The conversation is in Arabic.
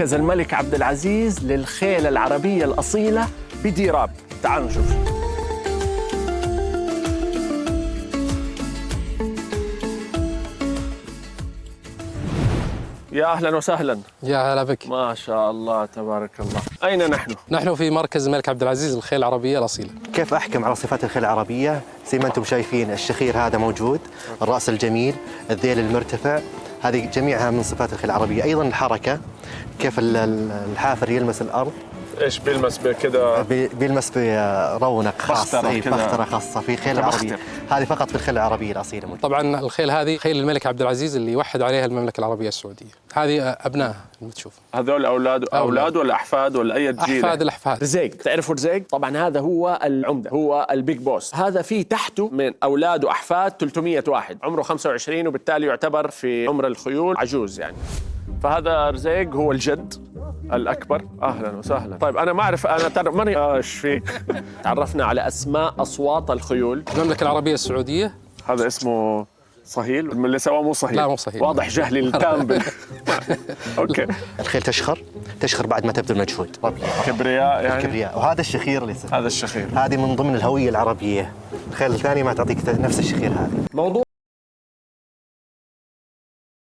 مركز الملك عبد العزيز للخيل العربية الأصيلة بديراب. تعالوا نشوف. يا أهلا وسهلا. يا هلا بك. ما شاء الله تبارك الله. أين نحن؟ نحن في مركز الملك عبد العزيز للخيل العربية الأصيلة. كيف أحكم على صفات الخيل العربية؟ زي ما أنتم شايفين الشخير هذا موجود، الرأس الجميل، الذيل المرتفع، هذه جميعها من صفات الخيل العربية. أيضا الحركة، كيف الحافر يلمس الأرض، إيش بيلمس بكذا؟ بيلمس برونق خاص، بخترة خاصة في الخيل العربية. هذه فقط في الخيل العربية الأصيلة موجودة. طبعا الخيل هذه خيل الملك عبد العزيز اللي وحد عليها المملكة العربية السعودية. هذه أبنائها اللي تشوف. هذول أولاد ولا أحفاد ولا أي جيل؟ أحفاد الأحفاد. رزيق، تعرفوا رزيق؟ طبعا هذا هو العمدة، هو البيج بوس. هذا في تحته من أولاد وأحفاد 300 واحد، عمره 25 وبالتالي يعتبر في عمر الخيول عجوز يعني. فهذا رزيق هو الجد الأكبر. أهلا وسهلا. طيب أنا ما أعرف، أنا ماني إيش فيك. تعرفنا على أسماء أصوات الخيول. المملكة العربية السعودية. هذا اسمه صهيل، من اللي سواه مو صهيل. لا مو صهيل. واضح جهلي التام. أوكي. الخيل تشخر بعد ما تبذل مجهود. كبرياء يعني. كبرياء. وهذا الشخير اللي هذا الشخير. هذه من ضمن الهوية العربية. الخيل الثانية ما تعطيك نفس الشخير هذا. موضوع